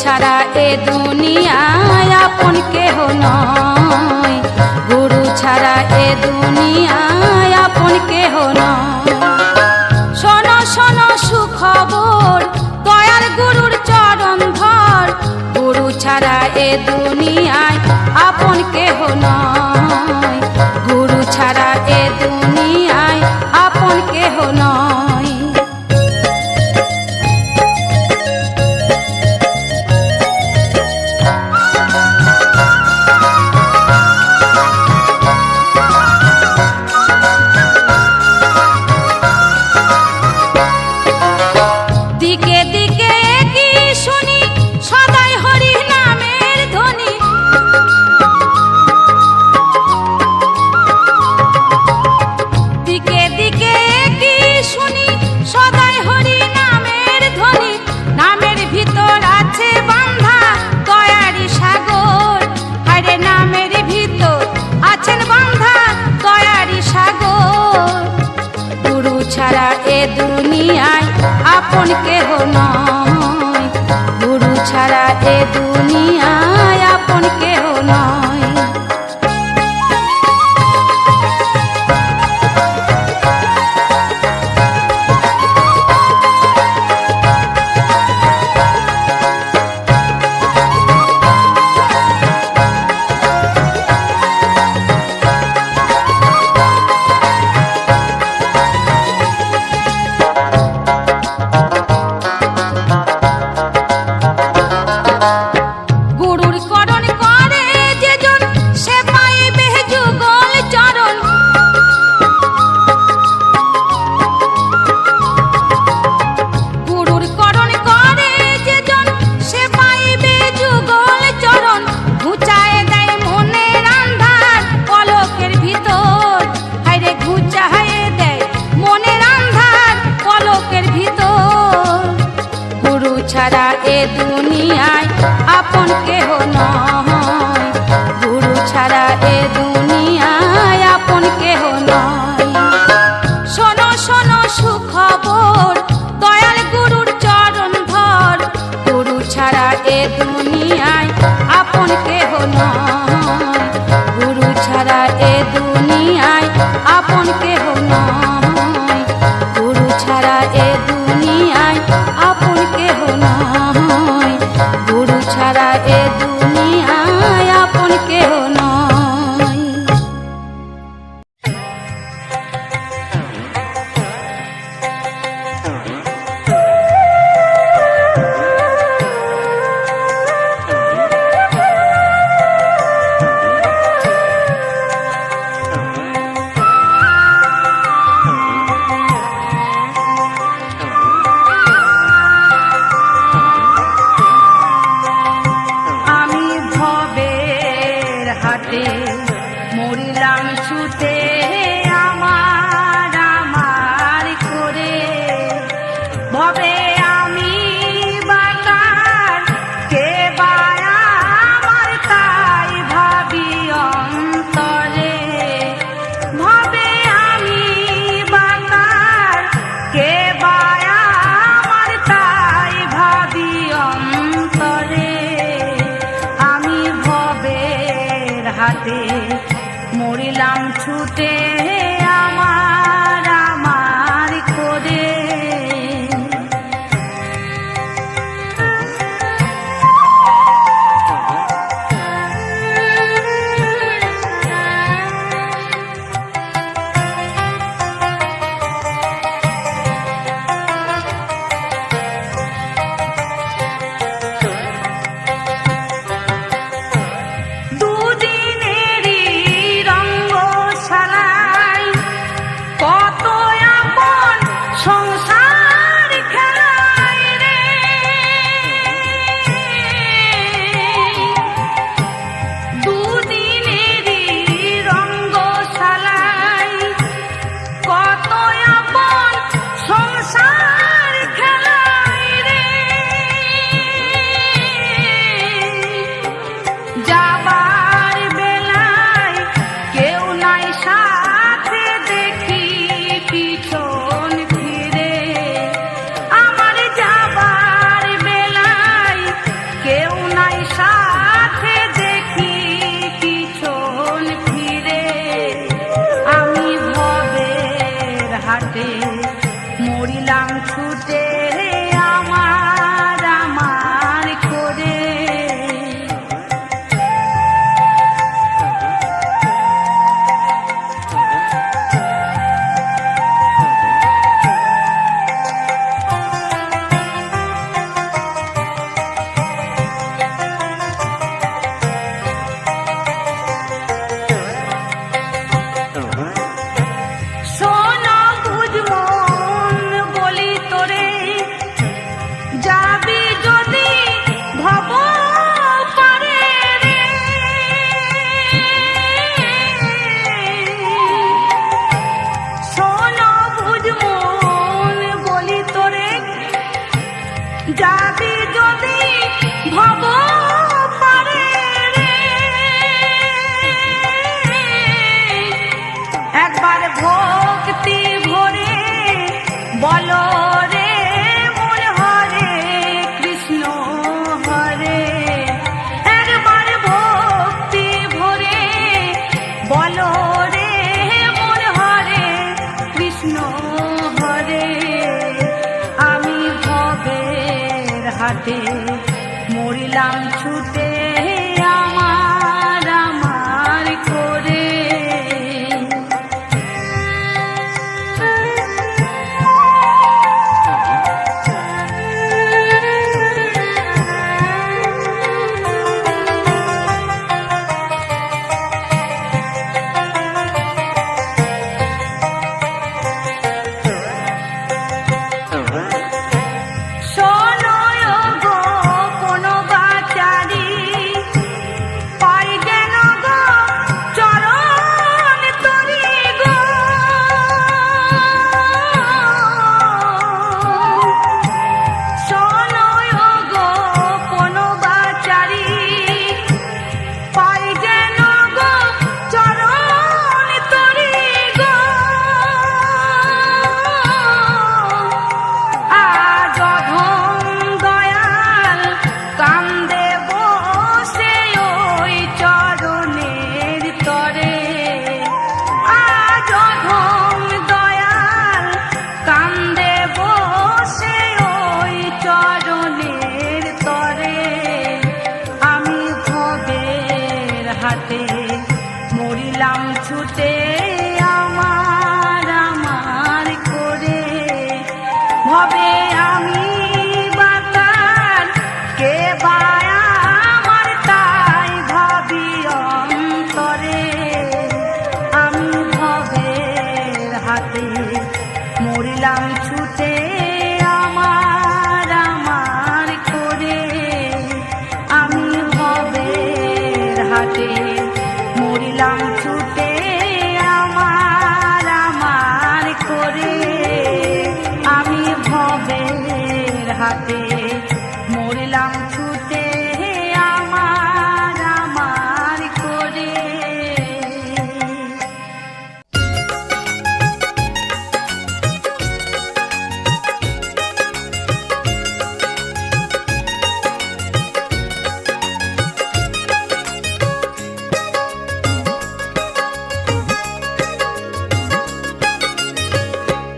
ছাড়া এ দুনিয়ায় আপন কেহ নয়, গুরু ছাড়া এ দুনিয়ায় আপন কেহ নয়। শোনো শোনো সুখবর, দয়াল গুরুর চরণ ধর, গুরু ছাড়া এ দুনিয়ায় আপন কেহ নয়, গুরু ছাড়া এ দুনিয়ায় আপন কেহ নয়। দুনিয়ায় আপন কেহ নয়, গুরু ছাড়া এ দুনিয়ায় আপন কেহ নয়। ছাড়া এ দুনিয়ায় আপন কেহ নয়, গুরু ছাড়া এ দুনিয়ায় আপন কেহ নয়। শোনো শোনো সুখবর, দয়াল গুরুর চরণ ধর, গুরু ছাড়া এ দুনিয়ায় আপন কেহ নয়, গুরু ছাড়া এ দুনিয়ায় আপন কেহ নয়, গুরু ছাড়া এ দুনিয়ায় আপন কেহ নয়, গুরু ছাড়া এ দুনিয়ায় আপন কেহ নয়। হাটে মরিলাম ছুটে আমার আমার করে। যাবি যদি ভব পারে রে, একবার ভক্তি ভরে বলো রে মোর হরে কৃষ্ণ হরে। একবার ভক্তি ভরে বলো রে মোর হরে কৃষ্ণ হরে। আমি ভবের হাটে মরিলাম ছুটে আমার আমার করে। মরিলাম ছুটে আমার আমার করে। ভবে আমি বাতার কে বায়া আমার তাই ভাবি অন্তরে। আমি ভবের হাতে মরিলাম ছুটে আমার আমার করে। আমি ভবের হাতে মরিলাম ছুটে আমার আমার করে। আমি ভবের হাতে মরিলাম ছুটে আমার আমার করে।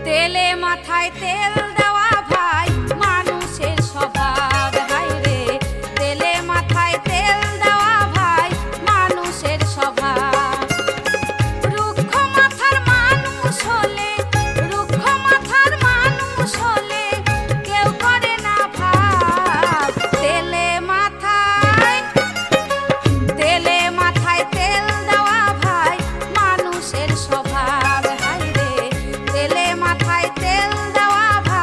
তেলে মাথায় তেল দেওয়া ভাই মানুষের স্বভাব। হায় রে তেলে মাথায় তেল দেওয়া ভাই মানুষের স্বভাব। রুক্ষ মাথার মানুষ হলে রুক্ষ মাথার মানুষ হলে কেউ করে না ভাব। তেলে মাথায় তেল দেওয়া ভাই মানুষের স্বভাব। হায় রে তেলে মাথায় তেল দেওয়া ভাই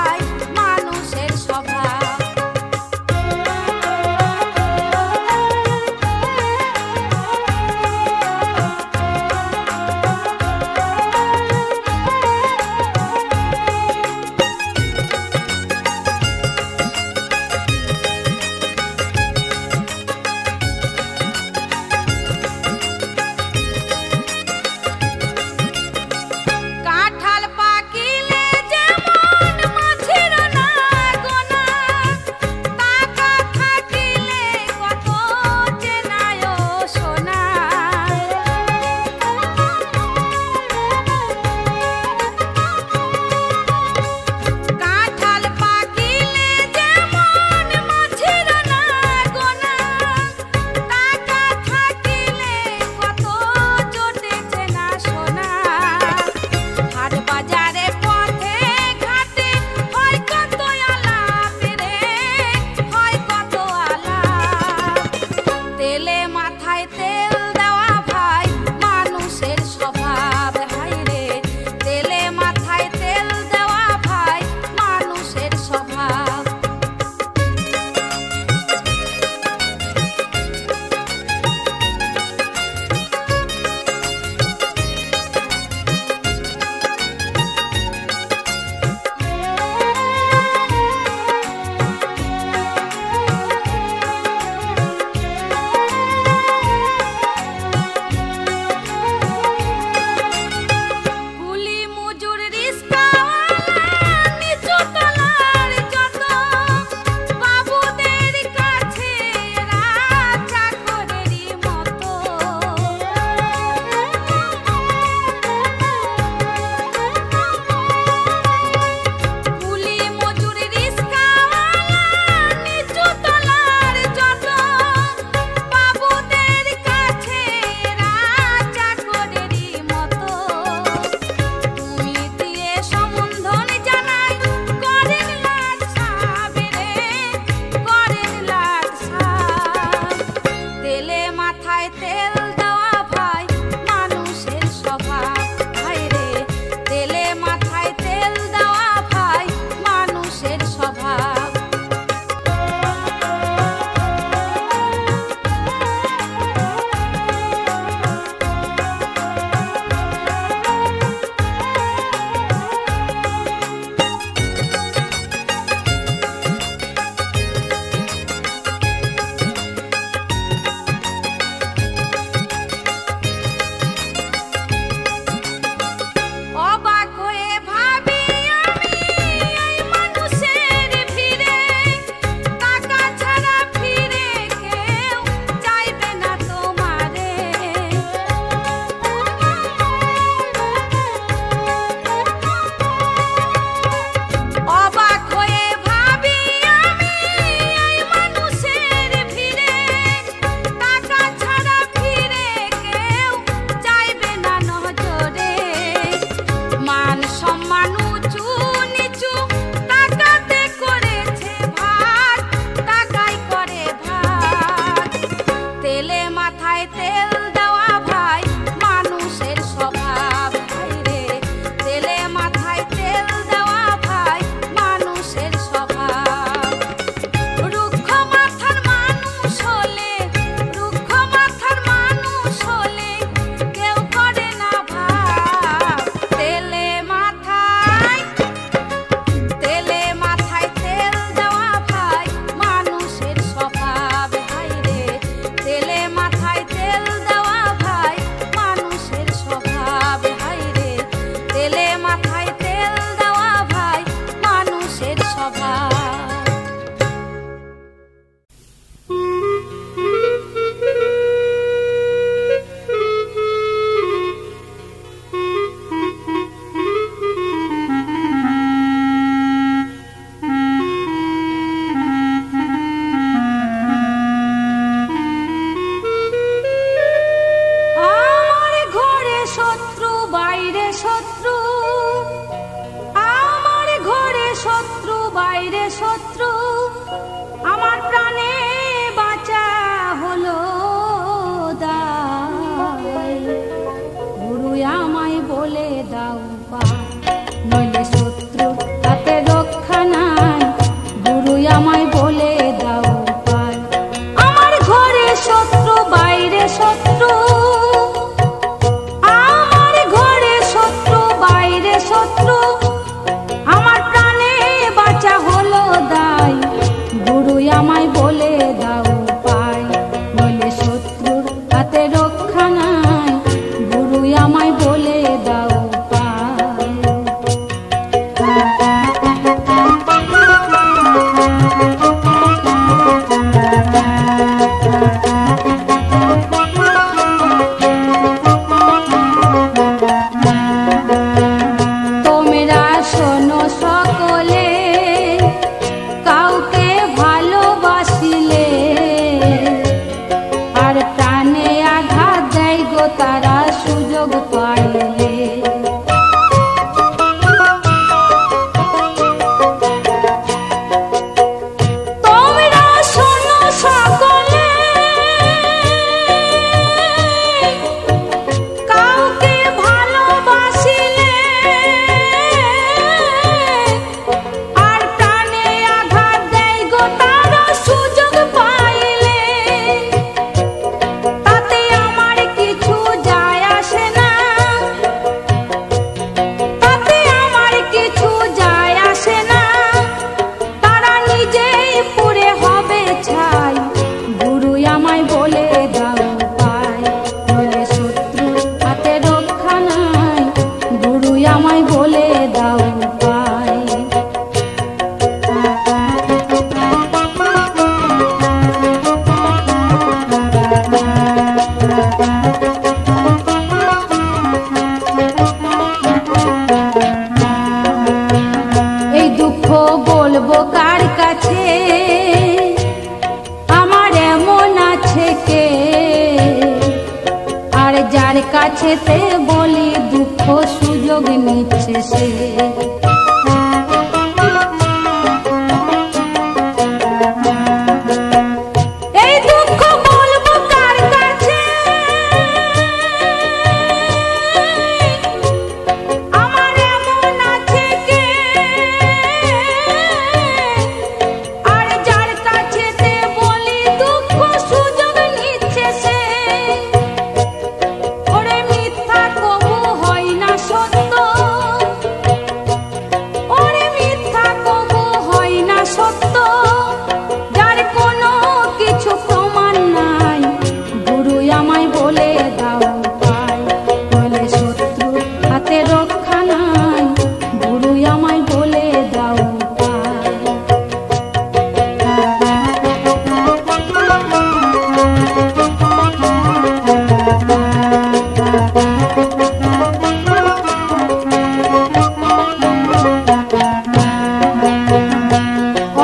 নিচ্ছে সে। এই দুঃখ বলবো কার কাছে, আমার এমন আছে কে, আর যার কাছেতে বলি দুঃখ সুযোগ নিচ্ছে সে। ওরে মিথ্যা কবু হয় না সত্য, ওরে মিথ্যা কবু হয় না সত্য, যার কোনো কিছু প্রমাণ নাই, গুরু আমায় বলে দাও উপায়, বলে শত্রু হাতে রক্ষা নাই, গুরু আমায় বলে দাও উপায়।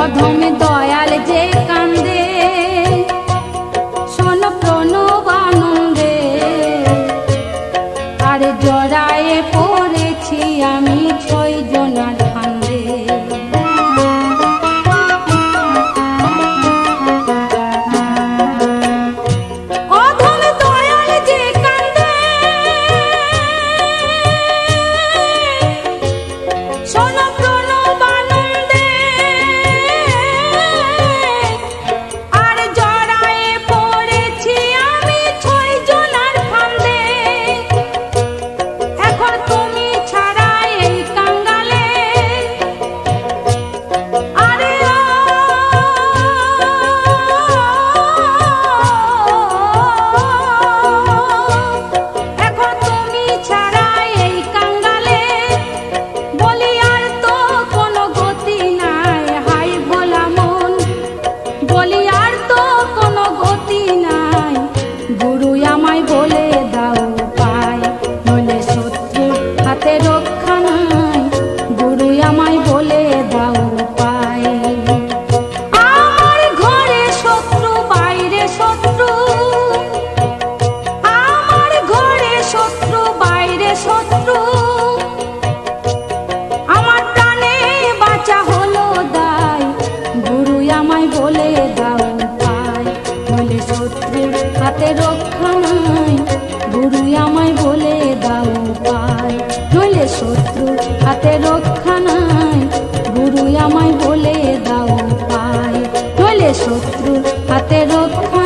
অধমে দয়াল যে কান্দে, শোন প্রণব আনন্দে, আর জড়ায়ে পড়েছি আমি 6 জনার ফান্দে। অধমে দয়াল যে কান্দে, শোন প্রণব আনন্দে, আর জড়ায়ে পড়েছি আমি 6 জনার ফান্দে। এখন তুমি ছাড়া এই কাঙ্গালে, আরে এখন তুমি ছাড়া এই কাঙ্গালে, বলি আর তো কোনো গতি নাই, হাই ভোলা মন, বলি আর তো কোনো গতি নাই, গুরু আমায় বলে দাও উপায়, নইলে শত্রুর হাতে রক্ষা নাই, গুরু আমায় বলে দাও উপায়। আমার ঘরে শত্রু বাইরে শত্রু, আমার ঘরে শত্রু বাইরে শত্রু, আমার প্রাণে বাঁচা হলো দায়, গুরু আমায় বলে দাও উপায়, বলে শত্রুর হাতে রক্ষা নাই, গুরু আমায় বলে দাও উপায়, নইলে শত্রুর হাতে রক্ষা নাই, গুরু আমায় বলে দাও উপায়, নইলে শত্রুর হাতে রক্ষা